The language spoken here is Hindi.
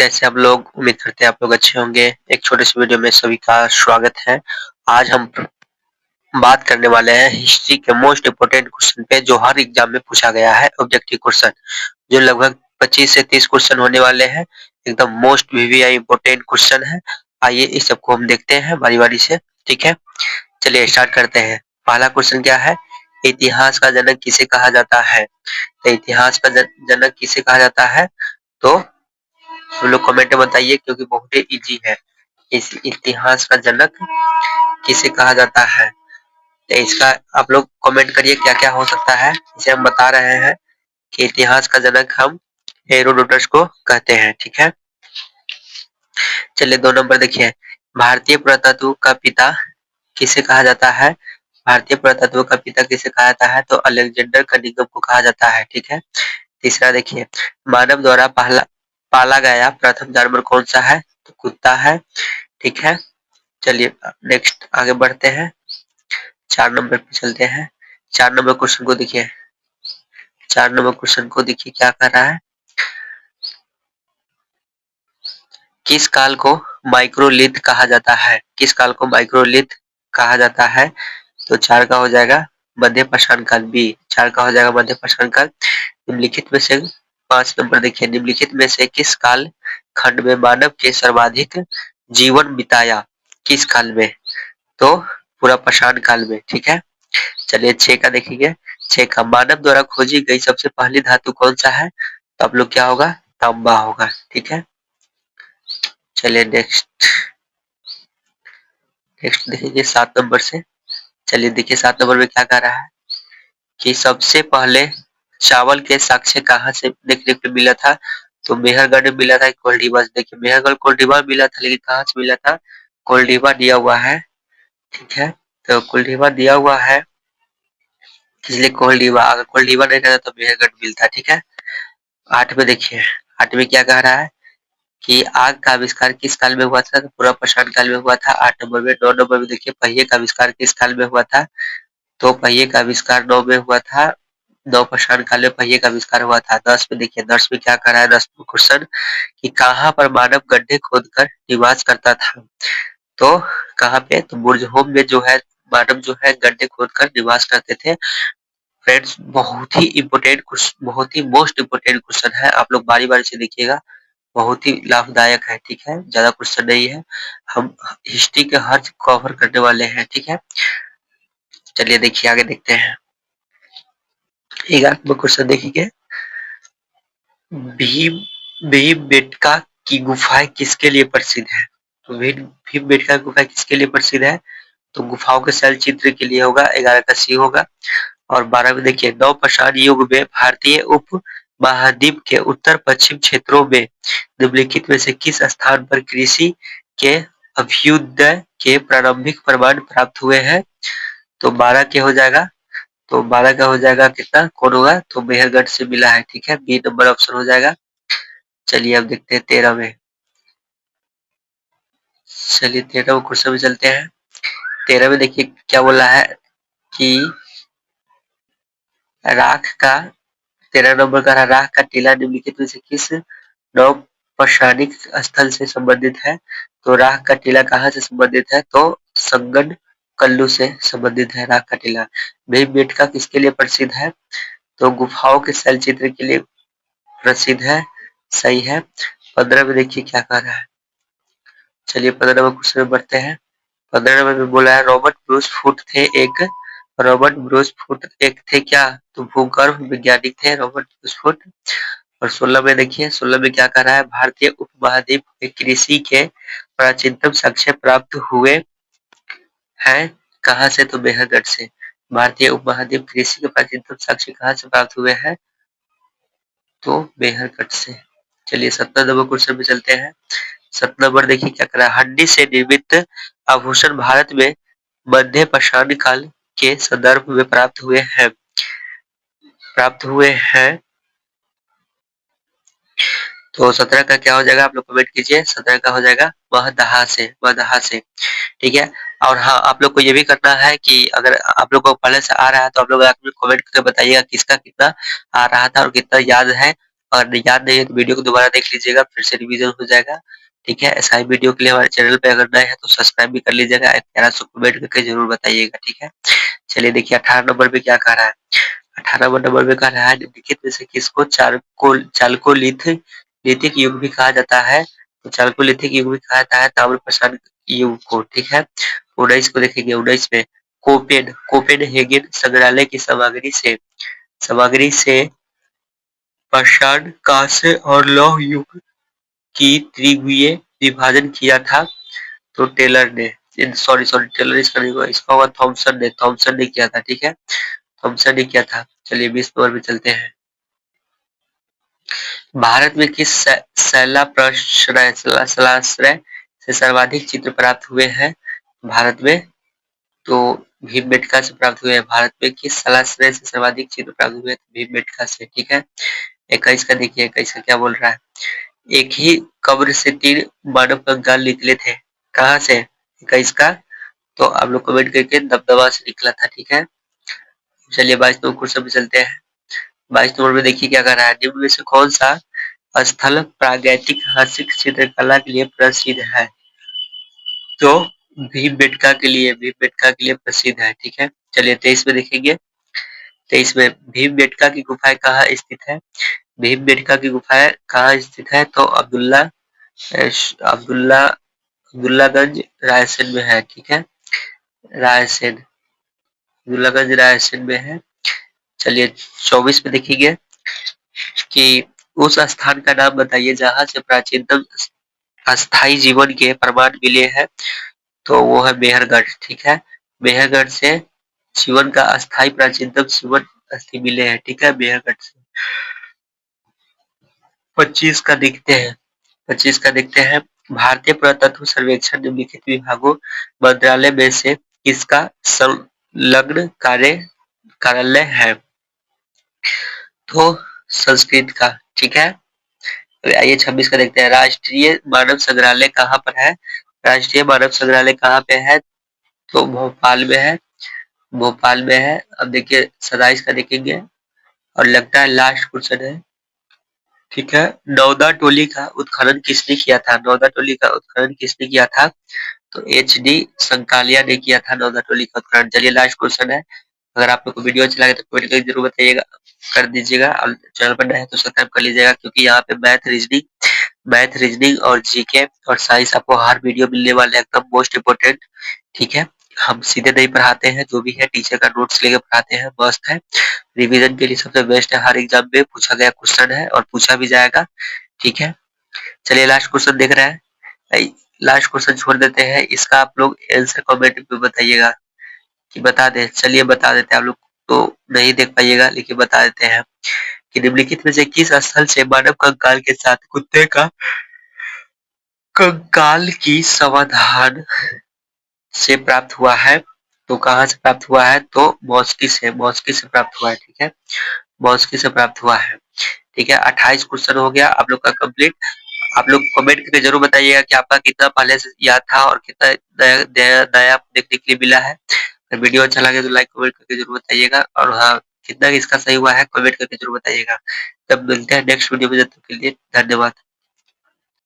कैसे आप लोग? उम्मीद करते हैं आप लोग अच्छे होंगे। एक छोटे से वीडियो में सभी का स्वागत है। आज हम बात करने वाले हैं हिस्ट्री के मोस्ट इम्पोर्टेंट क्वेश्चन पे, जो हर एग्जाम में पूछा गया है, ऑब्जेक्टिव क्वेश्चन, जो लगभग 25 से 30 क्वेश्चन होने वाले हैं। एकदम मोस्ट वीवीआई इम्पोर्टेंट क्वेश्चन है। आइए इस सबको हम देखते हैं बारी बारी से। ठीक है, चलिए स्टार्ट करते हैं। पहला क्वेश्चन क्या है? इतिहास का जनक किसे कहा जाता है? तो इतिहास का जनक किसे कहा जाता है? तो हम लोग कमेंट में बताइए, क्योंकि बहुत ही इजी है। इस इतिहास का जनक किसे कहा जाता है? तो इसका आप लोग कमेंट करिए क्या क्या हो सकता है। इसे हम बता रहे हैं कि इतिहास का जनक हम हेरोडोटस को कहते हैं। ठीक है, चलिए 2 नंबर देखिए। भारतीय पुरातत्व का पिता किसे कहा जाता है? भारतीय पुरातत्व का पिता किसे कहा जाता है? तो अलेक्जेंडर कनिंघम को कहा जाता है। ठीक है, तीसरा देखिए। मानव द्वारा पहला पाला गया प्रथम जानवर कौन सा है? तो कुत्ता है। ठीक है, चलिए नेक्स्ट आगे बढ़ते हैं। 4 नंबर पे चलते हैं। 4 नंबर क्वेश्चन को देखिए। 4 नंबर क्वेश्चन को देखिए क्या कर रहा है। किस काल को माइक्रोलिथ कहा जाता है? किस काल को माइक्रोलिथ कहा जाता है? तो 4 का हो जाएगा मध्य पाषाण काल बी। 4 का हो जाएगा मध्य पाषाण काल। निम्नलिखित में से 5 नंबर देखिए। निम्नलिखित में से किस काल खंड में मानव के सर्वाधिक जीवन बिताया? किस काल में? तो पूरा पाषाण काल में। ठीक है, चलिए 6 का देखेंगे। 6 का मानव द्वारा खोजी गई सबसे पहली धातु कौन सा है? तो आप लोग क्या होगा? तांबा होगा। ठीक है, चलिए नेक्स्ट देखेंगे 7 नंबर से। चलिए देखिए 7 नंबर में क्या कह रहा है कि सबसे पहले चावल के साक्ष्य कहाँ से देखने को मिला था? तो मेहरगढ़ में मिला था। कोल्डीबा से देखिए, मेहरगढ़ कोल्डीबा में मिला था, लेकिन कहाँ से मिला था? कोल्डीबा दिया हुआ है। ठीक है, तो कोल्डीबा दिया हुआ है, इसलिए कोल्डीबा। अगर कोल्डीबा नहीं रहता तो मेहरगढ़ मिलता। ठीक है, 8 में देखिए। 8 में क्या कह रहा है कि आग का आविष्कार किस काल में हुआ था? तो पूरा पाषाण काल में हुआ था। 8 नंबर में। 9 नंबर में देखिए, पहिए का आविष्कार किस काल में हुआ था? तो पहिए का आविष्कार 9 में हुआ था। 9 पाषाण काल में पहिए का आविष्कार हुआ था। 10 में देखिए। 10 में क्या कर रहा है? 10 में क्वेश्चन कि कहाँ पर मानव गड्ढे खोदकर निवास करता था? तो कहाँ पे? तो बुर्ज होम में जो है मानव जो है गड्ढे खोदकर निवास करते थे। फ्रेंड्स, बहुत ही इम्पोर्टेंट क्वेश्चन, बहुत ही मोस्ट इम्पोर्टेंट क्वेश्चन है। आप लोग बारी बारी से देखिएगा, बहुत ही लाभदायक है। ठीक है, ज्यादा क्वेश्चन नहीं है, हम हिस्ट्री के हर कवर करने वाले हैं। ठीक है, चलिए देखिए आगे देखते हैं। 11 क्वेश्चन देखिए। भीम भीमबेटका की गुफाएं किसके लिए प्रसिद्ध है? तो भीमबेटका की गुफा किसके लिए प्रसिद्ध है? तो गुफाओं के शैल चित्र के लिए होगा। 11 का सी होगा। और 12 में देखिए। नवपाषाण युग में भारतीय उप महाद्वीप के उत्तर पश्चिम क्षेत्रों में निम्नलिखित में से किस स्थान पर कृषि के अभ्युदय के प्रारंभिक प्रमाण प्राप्त हुए हैं? तो 12 के हो जाएगा। तो 12 का हो जाएगा कितना? कौन होगा? तो मेहरगढ़ से मिला है। ठीक है, बी नंबर ऑप्शन हो जाएगा। चलिए अब देखते हैं 13 में। चलिए 13 क्वेश्चन में चलते हैं। 13 में देखिए क्या बोला है कि राख का 13 नंबर का राख का टीला निम्नलिखित में से किस नवपाषाणिक स्थल से संबंधित है? तो राख का टीला कहाँ से संबंधित है? तो संगन कल्लू से संबंधित है राख का टीला। भीमबेटका किसके लिए प्रसिद्ध है? तो गुफाओं के शैल चित्र के लिए प्रसिद्ध है। सही है। 15 में देखिए क्या कह रहा है। चलिए 15 नंबर क्वेश्चन में बढ़ते हैं। 15 नंबर में बोला है रॉबर्ट ब्रूस फुट थे एक। रॉबर्ट ब्रूस फुट एक थे क्या? तो भूगर्भ वैज्ञानिक थे रॉबर्ट ब्रूस फुट। और 16 में देखिए। 16 में क्या कर रहा है? भारतीय उपमहाद्वीप में कृषि के प्राचीनतम साक्ष्य प्राप्त हुए हैं कहाँ से? तो मेहरगढ़ से। भारतीय उपमहाद्वीप कृषि के प्राचीनतम साक्ष्य कहाँ से प्राप्त हुए हैं? तो मेहरगढ़ से। चलिए 17 नंबर क्वेश्चन में चलते हैं। 17 नंबर देखिए क्या कर रहा है। हड्डी से निर्मित आभूषण भारत में मध्य पाषाण काल के संदर्भ में प्राप्त हुए हैं। तो 17 का क्या हो जाएगा? आप लोग कमेंट कीजिए। 17 का हो जाएगा महदहा से। महदहा से। ठीक है, और हाँ, आप लोग को ये भी करना है कि अगर आप लोग को पहले से आ रहा है तो आप लोग कमेंट करके बताइएगा किसका कितना आ रहा था और कितना याद है। और याद नहीं है तो वीडियो को दोबारा देख लीजिएगा, फिर से रिवीजन हो जाएगा। ठीक है, ऐसा ही वीडियो के लिए हमारे चैनल पे अगर नए हैं तो सब्सक्राइब भी कर लीजिएगा, एक प्यारा सा कमेंट करके जरूर बताइएगा। ठीक है, चलिए देखिए 18 नंबर पे क्या कह रहा है। 18 नंबर पे कह रहा है निम्नलिखित में से किसको चालकोलिथिक युग भी कहा जाता है। तो चालकोलिथिक युग भी कहा जाता है ताम्र प्रसारण युग को। ठीक है, 19 को देखेंगे। 19 में कोपेनहेगन संग्रहालय की सामग्री से पाषाण, कांस्य और लौह युग की त्रिविमीय विभाजन किया था। तो टेलर ने, सॉरी टेलर इसका नहीं हुआ, इसका हुआ थॉमसन ने किया था। ठीक है, थॉमसन ने किया था। चलिए 20 नंबर पे चलते हैं। भारत में किस शैलाश्रय से सर्वाधिक चित्र प्राप्त हुए हैं? भारत में तो भीमबेटका से प्राप्त हुए हैं। भारत में किस शैलाश्रय से सर्वाधिक चित्र प्राप्त हुए हैं? भीमबेटका से। ठीक है, 21 का देखिए, 21 का क्या बोल रहा है। एक ही कब्र से 3 मानव कंकाल निकले थे, कहाँ से? 21 का तो आप लोग कमेंट करके दबदबा से निकला था। ठीक है, चलिए 22 नंबर क्वेश्चन पे चलते हैं। 22 नंबर में देखिए क्या कर रहा है। निम्न में से कौन सा स्थल प्रागैतिहासिक चित्रकला के लिए प्रसिद्ध है? तो भीमबेटका के लिए प्रसिद्ध है। ठीक है, चलिए 23 में देखेंगे। 23 में भीमबेटका की गुफाएं कहाँ स्थित है? भीमबेटका की गुफाएं कहाँ स्थित है? तो अब्दुल्ला अब्दुल्लागंज रायसेन में है। ठीक है, रायसेन, अब्दुल्लागंज रायसेन में है। चलिए 24 में देखेंगे कि उस स्थान का नाम बताइए जहाँ से प्राचीनतम अस्थाई जीवन के प्रमाण मिले हैं। तो वो है मेहरगढ़। ठीक है, मेहरगढ़ से जीवन का अस्थाई प्राचीनतम जीवन अस्थि मिले हैं। ठीक है, मेहरगढ़ से। 25 का देखते हैं। 25 का देखते हैं। भारतीय पुरातत्व सर्वेक्षण निम्नलिखित विभागों मंत्रालय में से किसका संलग्न कार्यालय है? तो संस्कृत का। ठीक है, आइए 26 का देखते हैं। राष्ट्रीय मानव संग्रहालय कहाँ पर है? राष्ट्रीय मानव संग्रहालय कहाँ पे है? तो भोपाल में है। भोपाल में है। अब देखिए 27 का देखेंगे और लगता है लास्ट क्वेश्चन है। ठीक है, नौदा टोली का उत्खनन किसने किया था? नौदा टोली का उत्खनन किसने किया था? तो HD संकालिया ने किया था नौदा टोली का उत्खनन। चलिए लास्ट क्वेश्चन है। अगर आप लोग को वीडियो अच्छा लगे तो कमेंट करके जरूर बताइएगा, कर दीजिएगा और चैनल पर नए हैं तो सब्सक्राइब कर लीजिएगा, क्योंकि यहाँ पे मैथ रीजनिंग और जीके और साइंस आपको हर वीडियो मिलने वाले हैं, एकदम मोस्ट इम्पोर्टेंट। ठीक है, हम सीधे नहीं पढ़ाते हैं, जो भी है टीचर का नोट्स लेके पढ़ाते हैं, मस्त है। रिवीजन के लिए सबसे बेस्ट है, हर एग्जाम में पूछा गया क्वेश्चन है और पूछा भी जाएगा। ठीक है, चलिए लास्ट क्वेश्चन देख रहे हैं। लास्ट क्वेश्चन छोड़ देते हैं, इसका आप लोग आंसर कमेंट में बताइएगा कि बता दे। चलिए बता देते हैं, आप लोग तो नहीं देख पाइएगा लेकिन बता देते हैं कि निम्नलिखित में से किस स्थल से मानव कंकाल के साथ कुत्ते का कंकाल की समाधान से प्राप्त हुआ है? तो कहाँ से प्राप्त हुआ है? तो मॉस्की से प्राप्त हुआ है। ठीक है, मॉस्की से प्राप्त हुआ है। ठीक है, 28 क्वेश्चन हो गया आप लोग का कंप्लीट। आप लोग कमेंट करके जरूर बताइएगा कि आपका कितना पहले से याद था और कितना नया देखने के लिए मिला है। अगर वीडियो अच्छा लगे तो लाइक कमेंट करके जरूर बताइएगा, और हाँ कितना इसका सही हुआ है कमेंट करके जरूर बताइएगा। तब मिलते हैं नेक्स्ट वीडियो में, जब तक के लिए धन्यवाद।